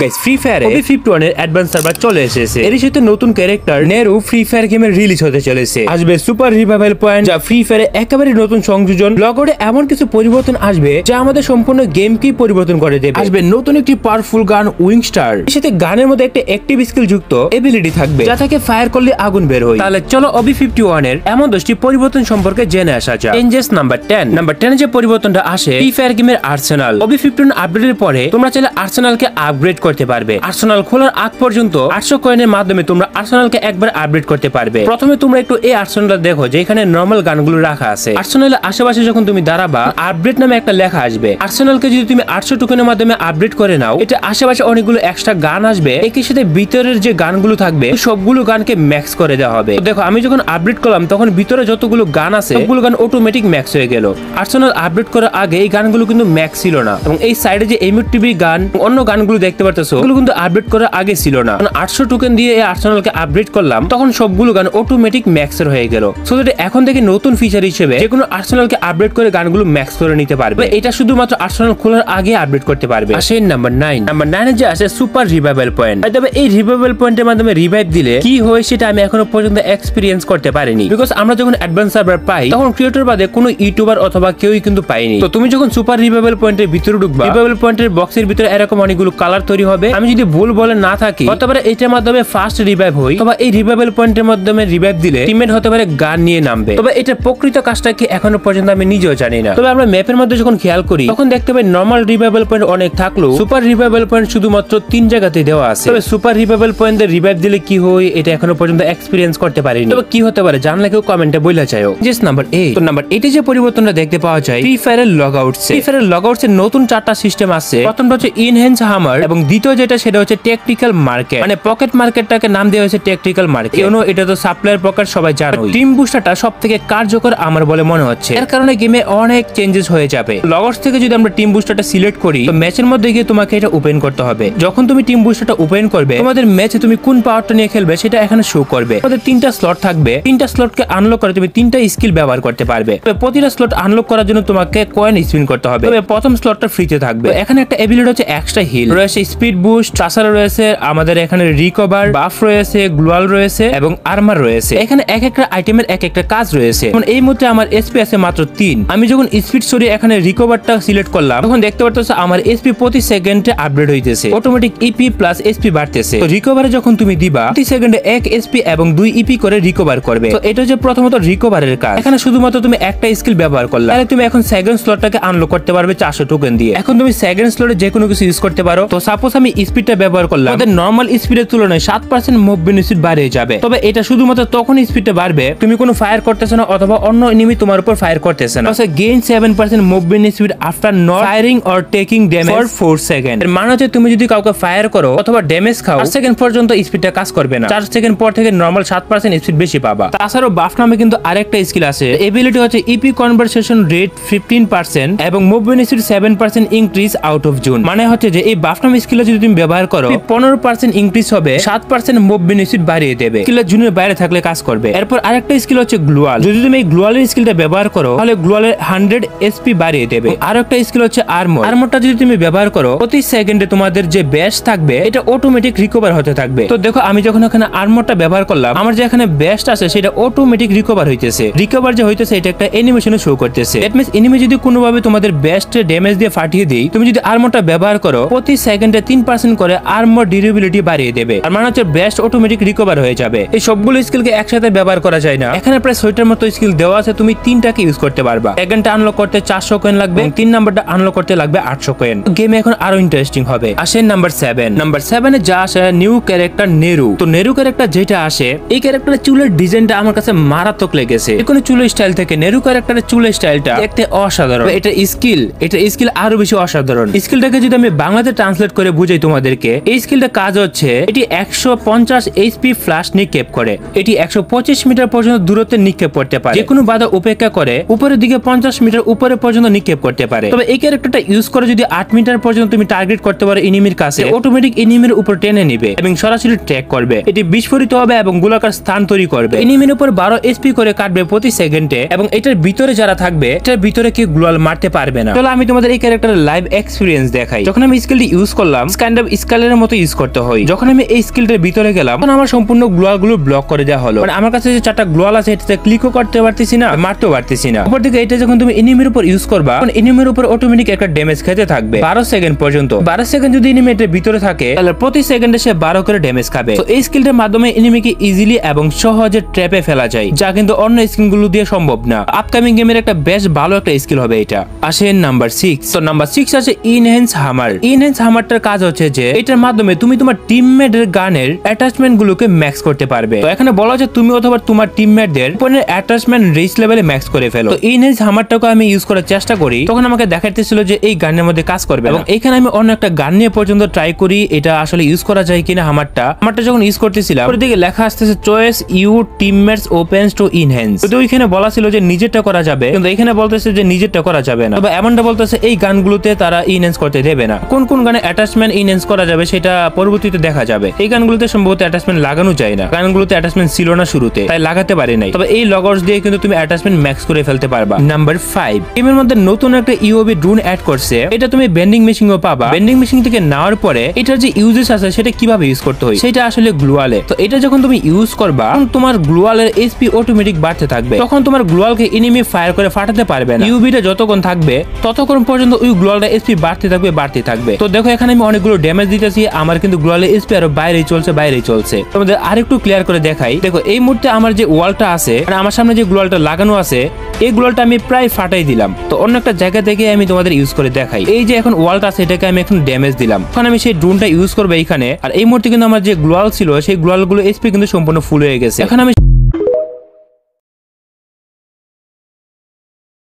Guys free ফায়ারে OB51 এর advance server চলে এসেছে। এর সাথে নতুন ক্যারেক্টার নেরু ফ্রি ফায়ার গেমে রিলিজ হতে চলেছে। আসবে সুপার রিভাইভাল পয়েন্ট, যা ফ্রি ফায়ারে একেবারে নতুন সংযোজন। লগরে এমন কিছু পরিবর্তন আসবে যা আমাদের সম্পূর্ণ গেমকেই পরিবর্তন করে দেবে। আসবে নতুন একটি পাওয়ারফুল গান উইংস্টার। এর সাথে গানের মধ্যে একটা অ্যাক্টিভ স্কিল যুক্ত এবিলিটি থাকবে, যা থেকে ফায়ার করলে আগুন বের হয়। তাহলে চলো OB51 এর এমন 10টি পরিবর্তন সম্পর্কে জেনে আসা যাক। Changes number 10। নাম্বার 10 যে পরিবর্তনটা আসে ফ্রি ফায়ার গেমের আর্সেনাল। OB51 আপডেটের পরে তোমরা চাইলে আর্সেনালকে আপগ্রেড করতে পারবে। আর্সেনাল খোলার আগ পর্যন্ত 800 কয়েনের মাধ্যমে তোমরা আর্সেনালকে একবার আপডেট করতে পারবে। প্রথমে তোমরা একটু এই আর্সেনালটা দেখো, যেখানে নরমাল গানগুলো রাখা আছে। আর্সেনালের আশেপাশে যখন তুমি দাঁড়াবা, আপডেট নামে একটা লেখা আসবে। আর্সেনালকে যদি তুমি 800 টোকেনের মাধ্যমে আপডেট করে নাও, এটা আশেপাশে অনেকগুলো এক্সট্রা গান আসবে। একই সাথে ভিতরের যে গানগুলো থাকবে সবগুলো গানকে ম্যাক্স করে দেওয়া হবে। দেখো আমি যখন আপডেট করলাম তখন ভিতরে যতগুলো গান আছে সবগুলো গান অটোমেটিক ম্যাক্স হয়ে গেল। আর্সেনাল আপডেট করার আগে এই গানগুলো কিন্তু ম্যাক্স ছিল না, এবং এই সাইডে যে এমটিভি গান অন্য গানগুলো দেখতে পারতেছো এগুলো কিন্তু আপডেট করার আগে ছিল না। 800 টোকেন দিয়ে এই আর্সেনালকে আপডেট করলাম, তখন সবগুলো গান অটোমেটিক ম্যাক্সের হয়ে গেল। সো দ্যাট এখন থেকে নতুন ফিচার হিসেবে যে কোনো আর্সেনালকে আপডেট করে গানগুলো ম্যাক্স করে নিতে পারবে। এটা শুধুমাত্র আর্সেনাল খোলার আগে আপডেট করতে পারবে। আসে নাম্বার 9। নাম্বার 9 এ যে আছে সুপার রিভাইভাল পয়েন্ট। তবে এই রিভাইভাল পয়েন্টের মাধ্যমে রিভাইভ দিলে কি হয় সেটা আমি এখনো পর্যন্ত এক্সপেরিয়েন্স করতে পারিনি, বিকজ আমরা যখন অ্যাডভান্স সার্ভার পাই তখন ক্রিয়েটর বাদে কোনো ইউটিউবার অথবা কেউই কিন্তু পাইনি। তো তুমি যখন সুপার রিভাইভাল পয়েন্টের ভিতরে ঢুকবা, রিভাইভাল পয়েন্টের বক্সের ভিতরে এরকম অনেকগুলো কালার তৈরি হবে। আমি যদি ভুল বলে না থাকি, হতে পারে এটার মাধ্যমে ফার্স্ট রিভাইভ হই, তবে এই রিভাইভাল পয়েন্টের মাধ্যমে রিভাইভ দিলে টিমমেট হতে পারে গান নিয়ে নামবে। তবে এটা প্রকৃত কাজটা কি এখনো পর্যন্ত আমি নিজেও জানি না। তবে আমরা ম্যাপের মধ্যে যখন খেয়াল করি তখন দেখতে পাই নরমাল রিভাইভাল পয়েন্ট অনেক থাকলেও সুপার রিভাইভাল পয়েন্ট শুধুমাত্র 3 জায়গাতে দেওয়া আছে। তবে সুপার রিভাইভাল পয়েন্টে রিভাইভ দিলে কি হয় এটা এখনো পর্যন্ত এক্সপেরিয়েন্স করতে পারিনি। তবে কি হতে পারে জানলে কেউ কমেন্টে বইলা চাইও। জিস নাম্বার 8। তো নাম্বার 8 এ যে পরিবর্তনটা দেখতে পাওয়া যায় ফ্রি ফায়ারের লগআউটস। ফ্রি ফায়ারের লগআউটস এর নতুন 4টা সিস্টেম আছে। প্রথমটা হচ্ছে ইনহ্যান্স হামার, এবং দ্বিতীয় যেটা সেটা হচ্ছে টেকটিক্যাল মার্কেট। মানে পকেট মার্কেটটাকে নাম দেওয়া হয়েছে টেকটিক্যাল মার্কেট। কেন এটা তো সাপ্লায়ার পকেট সবাই জানো। টিম বুস্টারটা সবথেকে কার্যকর আমার বলে মনে হচ্ছে। এর কারণে গেমে অনেক চেঞ্জেস হয়ে যাবে। লগআউটস থেকে যদি আমরা টিম বুস্টারটা সিলেক্ট করি, তো ম্যাচের মধ্যে গিয়ে তোমাকে এটা ওপেন করতে হবে। যখন তুমি টিম বুস্টারটা ওপেন করবে, তোমাদের ম্যাচে তুমি কোন পাওয়ারটা নিয়ে খেলবে সেটা এখানে শো করবে। তোমাদের 3টা স্লট থাকবে। 3টা স্লটকে আনলক করে তুমি 3টা স্কিল ব্যবহার করতে পারবে। তবে প্রতিটা স্লট আনলক করার জন্য তোমাকে কয়েন স্পিন করতে হবে। তবে প্রথম স্লটটা ফ্রিতে থাকবে। এখানে একটা এবিলিটি হচ্ছে এক্সট্রা হিল রয়েছে, স্পিড বুস্ট, ট্রাসার রয়েছে, আমাদের এখানে রিকভার, বাফ রয়েছে, গ্লোয়াল রয়েছে এবং আর্মার রয়েছে। এখানে এক একটা আইটেমের এক একটা কাজ রয়েছে। যেমন এই মুহূর্তে আমার এসপি আছে মাত্র 3। আমি যখন স্পিড সরিয়ে এখানে রিকভারটা সিলেক্ট করলাম, তখন দেখতে পারতেছো আমার এসপি প্রতি সেকেন্ডে আপডেট হইতেছে। অটোমেটিক ইপি প্লাস এসপি বাড়তেছে। তো রিকভারে যখন তুমি দিবা, প্রতি সেকেন্ডে 1 এসপি এবং 2 ইপি করে রিকভার করবে। তো এটা হচ্ছে প্রথমত রিকভারের কাজ। এখানে শুধুমাত্র তুমি একটা স্কিল ব্যবহার করলে, তাহলে তুমি এখন সেকেন্ড স্লটটাকে আনলক করতে পারবে 400 টোকেন দিয়ে। এখন তুমি সেকেন্ড স্লটে যে কোনো কিছু ইউজ করতে পারো। তো সাপোজ আমি স্পিডটা ব্যবহার করলাম, আমাদের নরমাল স্পিডের তুলনায় 7% মুভমেন্ট স্পিড বাড়িয়ে যাবে। তবে এটা শুধুমাত্র তখন স্পিডটা বাড়বে তুমি কোনো ফায়ার করতেছ না অথবা অন্য এনিমি তোমার উপর ফায়ার করতেছে না। So gain 7% movement speed after not firing or taking damage for 4 second. এর মানে হচ্ছে তুমি যদি কাউকে ফায়ার করো অথবা ড্যামেজ খাও, 4 সেকেন্ড পর্যন্ত স্পিডটা কাজ করবে না। 4 সেকেন্ড পর থেকে নরমাল 7% স্পিড বেশি পাবা। তাছাড়াও বাফ নামে কিন্তু আরেকটা স্কিল আছে। এবিলিটি হচ্ছে ইপি কনভারসেশন রেট 15% এবং movement speed 7% increase out of zone. মানে হচ্ছে যে এই বাফ নামে স্কিল যদি তুমি ব্যবহার করো, 15% ইনক্রিজ হবে, 7% মুভমেন্ট স্পিড বাড়িয়ে দেবে। স্কিলের জোনের বাইরে থাকলে কাজ করবে। এরপর আরেকটা স্কিল হচ্ছে গ্লোয়াল। যদি তুমি এই গ্লোয়ালের স্কিলটা ব্যবহার করো, তাহলে গ্লোয়ালের 100 এসপি বাড়িয়ে দেবে। আরেকটা স্কিল হচ্ছে আর্মর। আর্মরটা যদি তুমি ব্যবহার করো, প্রতি সেকেন্ডে তোমাদের যে ব্যাশ থাকবে এটা অটোমেটিক রিকভার হতে থাকবে। তো দেখো আমি যখন এখানে আর্মরটা ব্যবহার করলাম, আমার যে এখানে ব্যাশ আছে সেটা অটোমেটিক রিকভার হইতেছে। রিকভার যে হইতেছে এটা একটা অ্যানিমেশনে শো করতেছে। দ্যাট মিন্স এনিমি যদি কোনোভাবে তোমাদের ব্যাশে ড্যামেজ দিয়ে ফাটিয়ে দেই, তুমি যদি আর্মরটা ব্যবহার করো, প্রতি সেকেন্ডে 3% করে আর্মর ডিউরেবিলিটি বাড়িয়ে দেবে। আর মানে হচ্ছে ব্যাশ অটোমেটিক রিকভার হয়ে যাবে। এই সবগুলো স্কিলকে একসাথে ব্যবহার করা যায় না। এখানে প্রায় 6টার মতো স্কিল দেওয়া আছে, তুমি 3টাকে ইউজ করতে পারবা। সেকেন্ডটা আনলক করতে 400 কয়েন লাগবে, 3 নাম্বারটা আনলক করতে লাগবে 800 কয়েন। গেমে এখন আরো ইন্টারেস্টিং হবে। আসেন নাম্বার 7। নাম্বার 7 এ যা আসে নিউ ক্যারেক্টার নেরু। তো নেরু ক্যারেক্টার যেটা আসে, এই ক্যারেক্টারের চুলের ডিজাইনটা আমার কাছে মারাত্মক লেগেছে। যে কোনো চুলের স্টাইল থেকে নেরু ক্যারেক্টারের চুলের স্টাইলটা দেখতে অসাধারণ। এটা স্কিল আরো বেশি অসাধারণ। স্কিলটাকে যদি আমি বাংলাতে ট্রান্সলেট করে বুঝাই তোমাদেরকে, এই স্কিলটা কাজ হচ্ছে এটি 150 এইচপি ফ্ল্যাশ নিক্ষেপ করে। এটি 125 মিটার পর্যন্ত দূরত্বে নিক্ষেপ করতে পারে। যে কোনো বাধা উপেক্ষা করে উপরের দিকে 50 মিটার উপরে পর্যন্ত নিক্ষেপ করতে পারে। তবে এই ক্যারেক্টারটা ইউজ করে যদি 8 মিটার পর্যন্ত তুমি টার্গেট করতে পারো এনিমির কাছে, অটোমেটিক এনিমির উপর টেনে নিবে এবং সরাসরি ট্র্যাক করবে। এটি বিস্ফোরিত হবে এবং গোলাকার স্থান তৈরি করবে। এনিমির উপর 12 এসপি করে কাটবে প্রতি সেকেন্ডে, এবং এটার ভিতরে যারা থাকবে এটার ভিতরে কেউ গ্লোয়াল মারতে পারবে না। চলো আমি তোমাদের এই ক্যারেক্টারের লাইভ এক্সপেরিয়েন্স দেখাই। যখন আমি স্কিলটি ইউজ করলাম, কাইন্ড অফ স্কেলের মতো ইউজ করতে হয়। যখন আমি এই স্কিলটার ভিতরে গেলাম তখন আমার সম্পূর্ণ গ্লোয়াল গুলো ব্লক করে দেওয়া হলো। মানে আমার কাছে যে 4টা গ্লোয়াল আছে এটাতে ক্লিকও করতে পারতেছি না, মারতেও পারতেছি না। উপর দিকে এটা যখন তুমি এনিমির উপর ইউজ করবা তখন এনিমির উপর অটোমেটিক একটা ড্যামেজ খেতে থাকবে 12 সেকেন্ড পর্যন্ত। 12 সেকেন্ড যদি এনিমি এটার ভিতরে থাকে তাহলে প্রতি সেকেন্ডে সে 12 করে ড্যামেজ খাবে। তো এই স্কিলটার মাধ্যমে এনিমিকে ইজিলি এবং সহজে ট্র্যাপে ফেলা যায়, যা কিন্তু অন্য স্কিলগুলো দিয়ে সম্ভব না। আপকামিং গেমের একটা বেশ ভালো একটা স্কিল হবে এটা। আসেন নাম্বার 6। তো নাম্বার 6 আছে ইনহ্যান্স হামার। ইনহ্যান্স হামারটার কাজ হচ্ছে যে এটার মাধ্যমে তুমি তোমার টিমমেটের গানের অ্যাটাচমেন্ট গুলোকে ম্যাক্স করতে পারবে। তো এখানে বলা হচ্ছে তুমি অথবা তোমার টিমমেটদের ওপেনের অ্যাটাচমেন্ট রিচ লেভেলে ম্যাক্স করে ফেলো। তো ইনহ্যান্স হামারটাকে আমি ইউজ করার চেষ্টা করি, তখন আমাকে দেখাইতেছিল যে এই গানের মধ্যে কাজ করবে এবং এখানে আমি অন্য একটা গান নিয়ে পর্যন্ত ট্রাই করি এটা আসলে ইউজ করা যায় কিনা। হামারটা যখন ইউজ করতেছিলাম ওর দিকে লেখা আসতেছে choice you teammates opens to enhance. তো ওইখানে বলা ছিল যে নিজেরটা করা যাবে, কিন্তু এখানে বলতেছে যে নিজেরটা করা যাবে না। তবে এমনটা বলতেছে এই গানগুলোতে তারা ইনহ্যান্স করতে দেবে না। কোন কোন গানে অ্যাটাচমেন্ট ইনহ্যান্স করা যাবে সেটা পরবর্তীতে দেখা যাবে। এই গানগুলোতে সম্ভবত অ্যাটাচমেন্ট লাগানো যায় না, গানগুলোতে অ্যাটাচমেন্ট ছিল না শুরুতে, তাই লাগাতে পারি নাই। তবে এই লগস দিয়ে কিন্তু তুমি অ্যাটাচমেন্ট ম্যাক্স করে ফেলতে পারবা। নাম্বার 5, গেমের মধ্যে নতুন একটা ইউওবি ড্রোন অ্যাড করছে। এটা তুমি বেন্ডিং মেশিনও পাবা। বেন্ডিং মেশিন থেকে নেওয়ার পরে এটার যে ইউজেস আছে সেটা কিভাবে ইউজ করতে হয় সেটা আসলে গ্লোয়ালে। তো এটা যখন তুমি ইউজ করবা তোমার গ্লোয়ালের এইচপি অটোমেটিক বাড়তে থাকবে, তখন তোমার গ্লোয়ালকে এনিমি ফায়ার করে ফাটাতে পারবে না। ইউবিটা যতক্ষণ থাকবে ততক্ষণ পর্যন্ত ওই গ্লোয়ালটা এইচপি বাড়তে থাকবে। তো দেখো এখানে আমি অনেকগুলো ড্যামেজ দিতেছি, আমার কিন্তু গ্লোয়ালের এইচপি আরো বাইরেই চলছে। তোমাদের আরেকটু ক্লিয়ার করে দেখাই। দেখো এই মুহূর্তে আমার যে ওয়ালটা আছে, মানে আমার সামনে যে গ্লোয়ালটা লাগানো আছে এই গ্লোয়ালটা আমি প্রায় ফাটাই দিলাম। তো অন্য একটা জায়গা থেকে আমি তোমাদের ইউজ করে দেখাই। এই যে এখন ওয়ালটা আছে এটাকে আমি এখন ড্যামেজ দিলাম, এখন আমি সেই ড্রোনটা ইউজ করবো এইখানে। আর এই মুহূর্তে কিন্তু আমার যে গ্লোয়াল ছিল সেই গ্লোয়াল গুলো এইচপি কিন্তু সম্পূর্ণ ফুল হয়ে গেছে। এখন আমি